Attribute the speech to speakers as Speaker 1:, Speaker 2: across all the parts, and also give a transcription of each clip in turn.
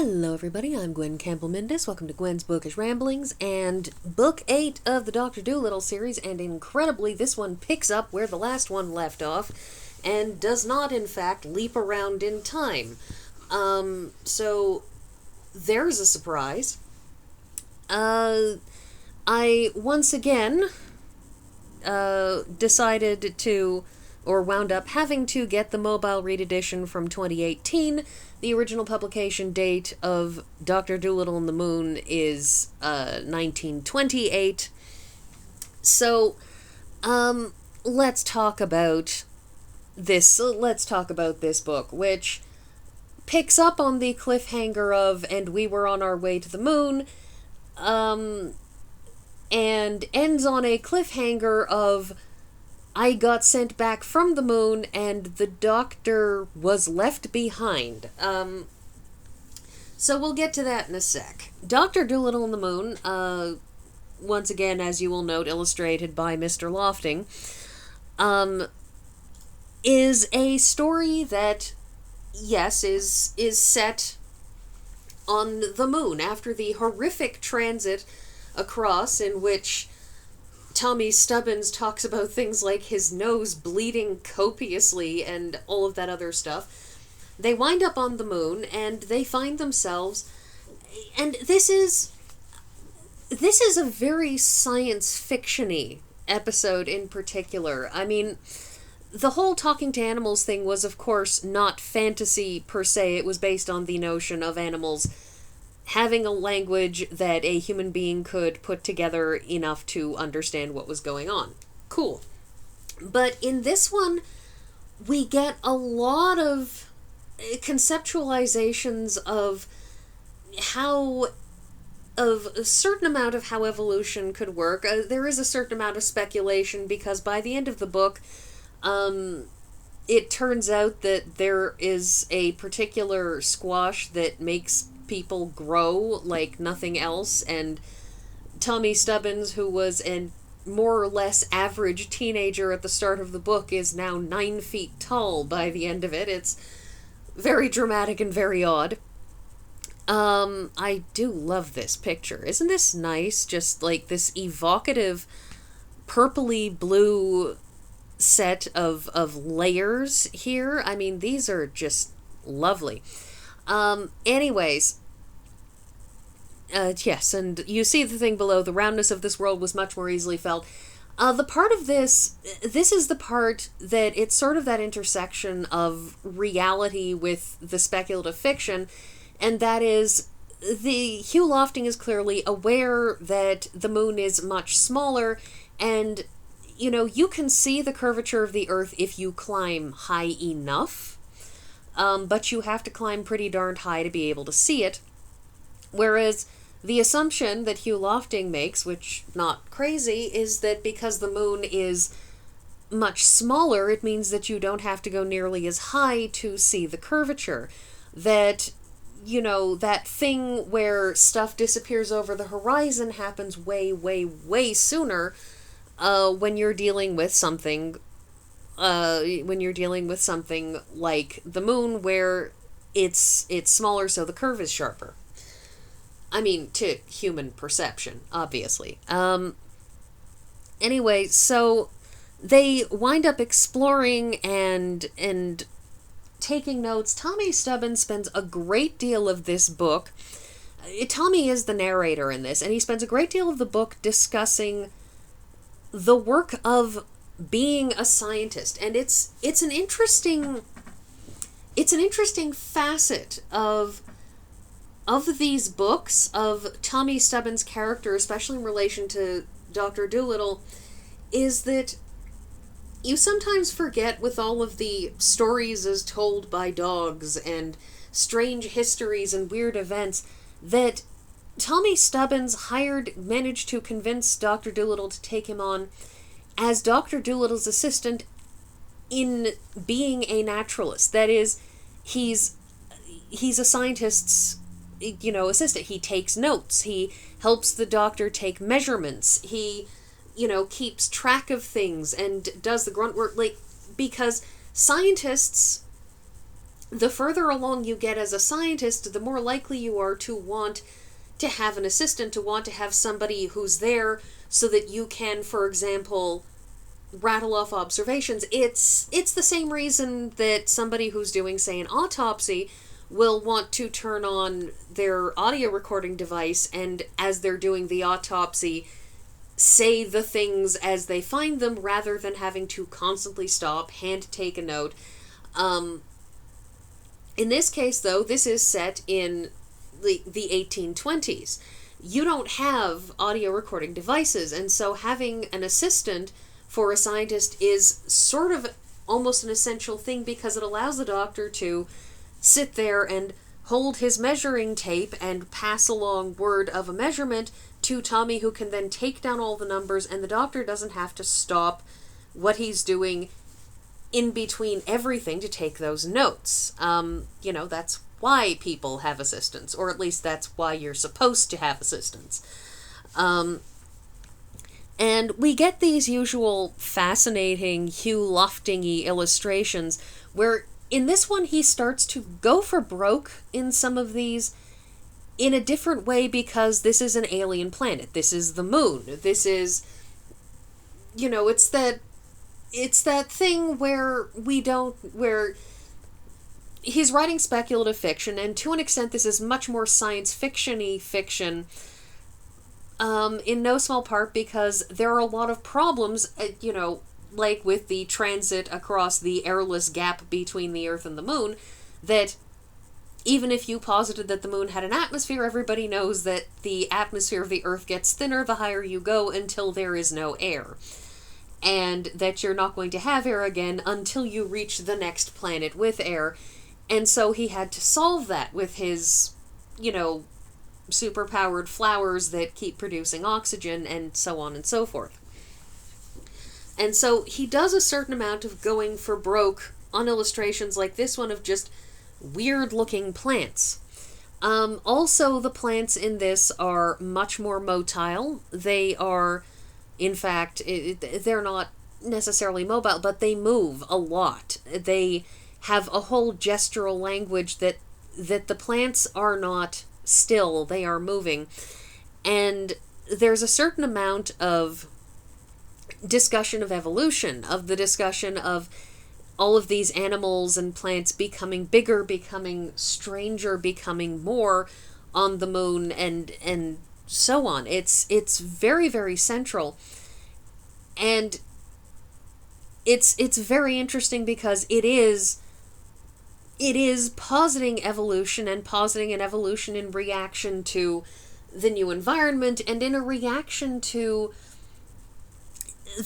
Speaker 1: Hello everybody, I'm Gwen Campbell-Mindes. Welcome to Gwen's Bookish Ramblings and Book 8 of the Dr. Dolittle series, and incredibly this one picks up where the last one left off and does not in fact leap around in time. So there's a surprise. I once again decided to, or wound up having to get the mobile read edition from 2018. The original publication date of Dr. Dolittle and the Moon is 1928. So, let's talk about this. Let's talk about this book, which picks up on the cliffhanger of "And we were on our way to the moon," and ends on a cliffhanger of "I got sent back from the moon and the doctor was left behind." So we'll get to that in a sec. Dr. Dolittle and the Moon, once again, as you will note, illustrated by Mr. Lofting, is a story that, yes, is set on the moon after the horrific transit across, in which Tommy Stubbins talks about things like his nose bleeding copiously and all of that other stuff. They wind up on the moon and they find themselves, and this is a very science fiction-y episode in particular. I mean, the whole talking to animals thing was, of course, not fantasy per se. It was based on the notion of animals having a language that a human being could put together enough to understand what was going on. Cool. But in this one, we get a lot of conceptualizations of a certain amount of how evolution could work. There is a certain amount of speculation, because by the end of the book, it turns out that there is a particular squash that makes people grow like nothing else, and Tommy Stubbins, who was a more or less average teenager at the start of the book, is now 9 feet tall by the end of it. It's very dramatic and very odd. I do love this picture. Isn't this nice? Just like this evocative purpley blue set of layers here. I mean, these are just lovely. Anyways, yes, and you see the thing below, the roundness of this world was much more easily felt. The part of this is the part that it's sort of that intersection of reality with the speculative fiction, and that is Hugh Lofting is clearly aware that the moon is much smaller, and, you know, you can see the curvature of the Earth if you climb high enough. But you have to climb pretty darned high to be able to see it. Whereas the assumption that Hugh Lofting makes, which not crazy, is that because the moon is much smaller, it means that you don't have to go nearly as high to see the curvature. That, you know, that thing where stuff disappears over the horizon happens way, way, way sooner when you're dealing with something like the moon, where it's smaller, so the curve is sharper. I mean, to human perception, obviously. Anyway, so they wind up exploring and taking notes. Tommy Stubbins spends a great deal of this book. Tommy is the narrator in this, and he spends a great deal of the book discussing the work of being a scientist, and it's an interesting facet of these books, of Tommy Stubbins' character, especially in relation to Dr. Dolittle, is that you sometimes forget, with all of the stories as told by dogs and strange histories and weird events, that Tommy Stubbins managed to convince Dr. Dolittle to take him on as Dr. Dolittle's assistant in being a naturalist. That is, he's a scientist's, you know, assistant. He takes notes. He helps the doctor take measurements. He, you know, keeps track of things and does the grunt work, like, because scientists the further along you get as a scientist, the more likely you are to want to have an assistant, to want to have somebody who's there so that you can, for example, rattle off observations. It's the same reason that somebody who's doing, say, an autopsy will want to turn on their audio recording device and, as they're doing the autopsy, say the things as they find them rather than having to constantly stop, hand take a note. In this case, though, this is set in the 1820s. You don't have audio recording devices, and so having an assistant for a scientist is sort of almost an essential thing, because it allows the doctor to sit there and hold his measuring tape and pass along word of a measurement to Tommy, who can then take down all the numbers, and the doctor doesn't have to stop what he's doing in between everything to take those notes. That's why people have assistants, or at least that's why you're supposed to have assistants. And we get these usual fascinating Hugh Lofting-y illustrations, where in this one he starts to go for broke in some of these in a different way, because this is an alien planet. This is the moon. This is, it's that thing where he's writing speculative fiction, and to an extent this is much more science fiction-y fiction, in no small part because there are a lot of problems, like with the transit across the airless gap between the Earth and the moon, that even if you posited that the moon had an atmosphere, everybody knows that the atmosphere of the Earth gets thinner the higher you go until there is no air. And that you're not going to have air again until you reach the next planet with air. And so he had to solve that with his, superpowered flowers that keep producing oxygen, and so on and so forth. And so he does a certain amount of going for broke on illustrations like this one of just weird-looking plants. Also, the plants in this are much more motile. They are, in fact, they're not necessarily mobile, but they move a lot. They have a whole gestural language that the plants are not still, they are moving. And there's a certain amount of discussion of evolution, of the discussion of all of these animals and plants becoming bigger, becoming stranger, becoming more on the moon, and so on. It's very, very central. And it's very interesting because it is positing evolution, and positing an evolution in reaction to the new environment, and in a reaction to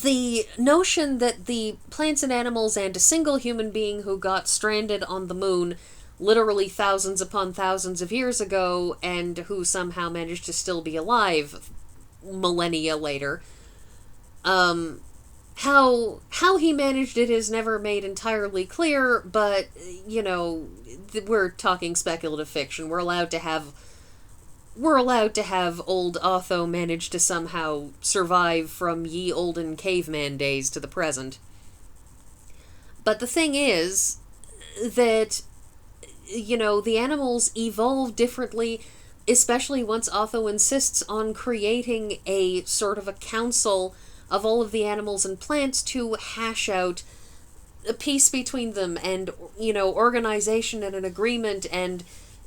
Speaker 1: the notion that the plants and animals and a single human being who got stranded on the moon literally thousands upon thousands of years ago, and who somehow managed to still be alive millennia later, how he managed it is never made entirely clear, but, we're talking speculative fiction. We're allowed to have old Otho manage to somehow survive from ye olden caveman days to the present. But the thing is that, the animals evolve differently, especially once Otho insists on creating a sort of a council of all of the animals and plants to hash out a peace between them, and, organization and an agreement and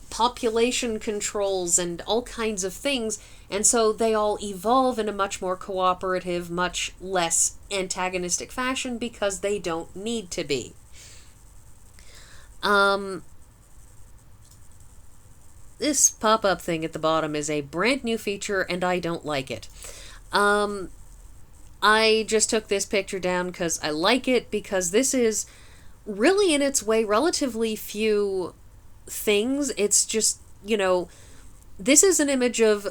Speaker 1: population controls and all kinds of things. And so they all evolve in a much more cooperative, much less antagonistic fashion, because they don't need to be. This pop-up thing at the bottom is a brand new feature, and I don't like it. I just took this picture down because I like it, because this is really, in its way, relatively few things. It's just, this is an image of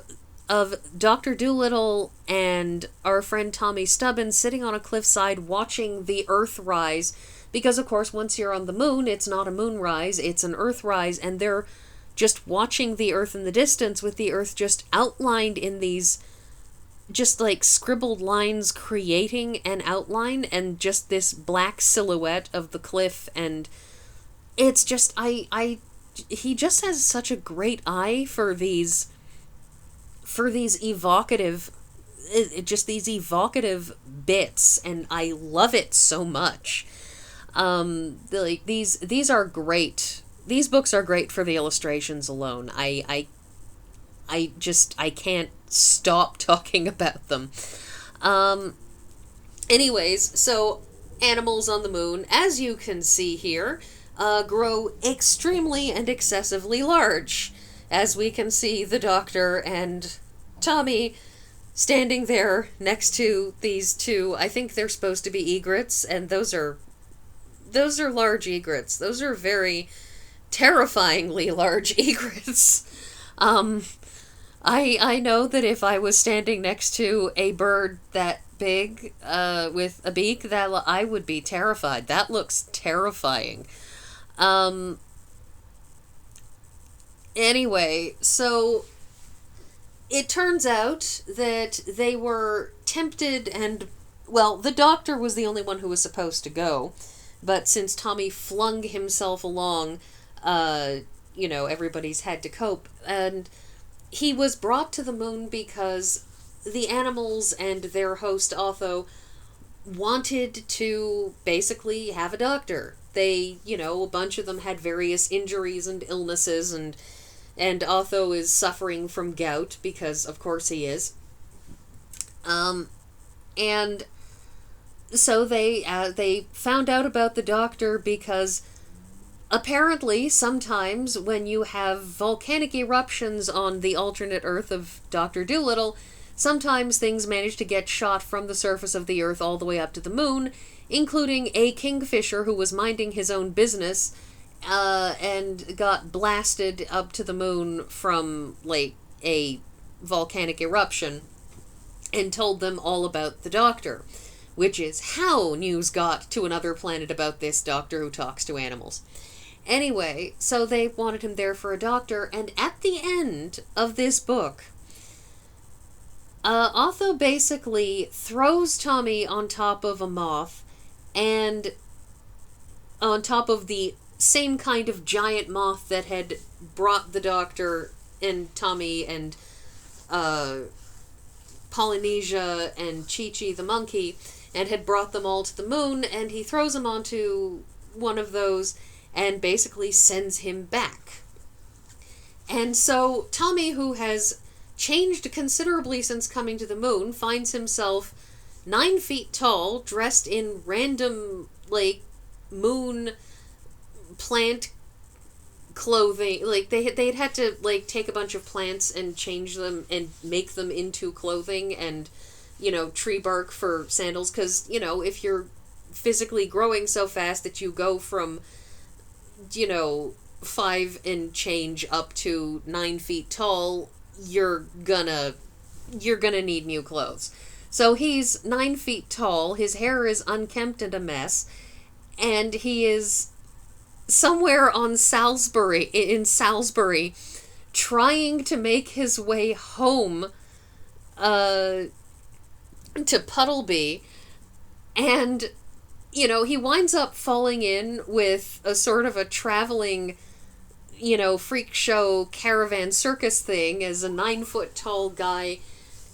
Speaker 1: Dr. Dolittle and our friend Tommy Stubbins sitting on a cliffside watching the Earth rise, because, of course, once you're on the moon, it's not a moonrise, it's an Earthrise, and they're just watching the Earth in the distance, with the Earth just outlined in these just like scribbled lines creating an outline, and just this black silhouette of the cliff and it's just, he just has such a great eye for these evocative, just these evocative bits, and I love it so much. Like these are great. These books are great for the illustrations alone. I can't stop talking about them. Anyways, so animals on the moon, as you can see here, grow extremely and excessively large. As we can see the Doctor and Tommy standing there next to these two. I think they're supposed to be egrets, and those are large egrets. Those are very terrifyingly large egrets. I know that if I was standing next to a bird that big, with a beak, that I would be terrified. That looks terrifying. Anyway, so it turns out that they were tempted and, well, the Doctor was the only one who was supposed to go, but since Tommy flung himself along, everybody's had to cope, and he was brought to the moon because the animals and their host Otho wanted to basically have a doctor. They, a bunch of them had various injuries and illnesses, and Otho is suffering from gout, because of course he is. And so they found out about the Doctor because apparently sometimes when you have volcanic eruptions on the alternate Earth of Dr. Dolittle, sometimes things manage to get shot from the surface of the Earth all the way up to the moon, including a kingfisher who was minding his own business, and got blasted up to the moon from, like, a volcanic eruption, and told them all about the Doctor, which is how news got to another planet about this Doctor who talks to animals. Anyway, so they wanted him there for a doctor, and at the end of this book, Otho basically throws Tommy on top of a moth, and on top of the same kind of giant moth that had brought the Doctor and Tommy and Polynesia and Chi-Chi the monkey, and had brought them all to the moon, and he throws them onto one of those and basically sends him back. And so Tommy, who has changed considerably since coming to the moon, finds himself 9 feet tall, dressed in random, like, moon plant clothing. Like, they'd had to, like, take a bunch of plants and change them and make them into clothing and, tree bark for sandals, because, if you're physically growing so fast that you go from, 5 and change up to 9 feet tall, you're gonna need new clothes. So he's 9 feet tall, his hair is unkempt and a mess, and he is somewhere in Salisbury, trying to make his way home to Puddleby, and he winds up falling in with a sort of a traveling, freak show caravan circus thing as a 9-foot tall guy,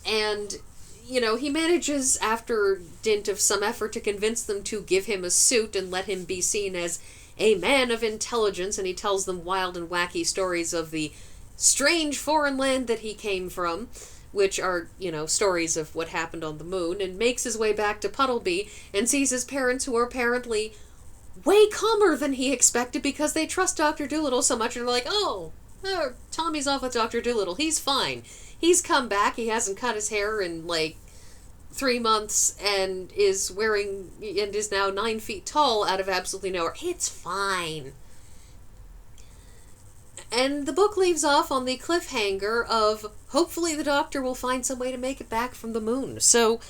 Speaker 1: and he manages, after dint of some effort, to convince them to give him a suit and let him be seen as a man of intelligence, and he tells them wild and wacky stories of the strange foreign land that he came from, which are, stories of what happened on the moon, and makes his way back to Puddleby and sees his parents, who are apparently way calmer than he expected because they trust Dr. Dolittle so much, and they're like, oh, Tommy's off with Dr. Dolittle, he's fine. He's come back, he hasn't cut his hair in, 3 months, and is now 9 feet tall out of absolutely nowhere. It's fine. And the book leaves off on the cliffhanger of hopefully the Doctor will find some way to make it back from the moon. So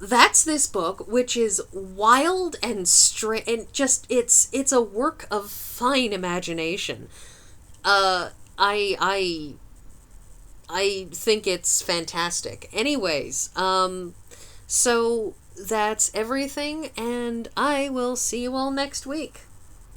Speaker 1: that's this book, which is wild and strange, and just it's a work of fine imagination. I think it's fantastic. Anyways, so that's everything, and I will see you all next week.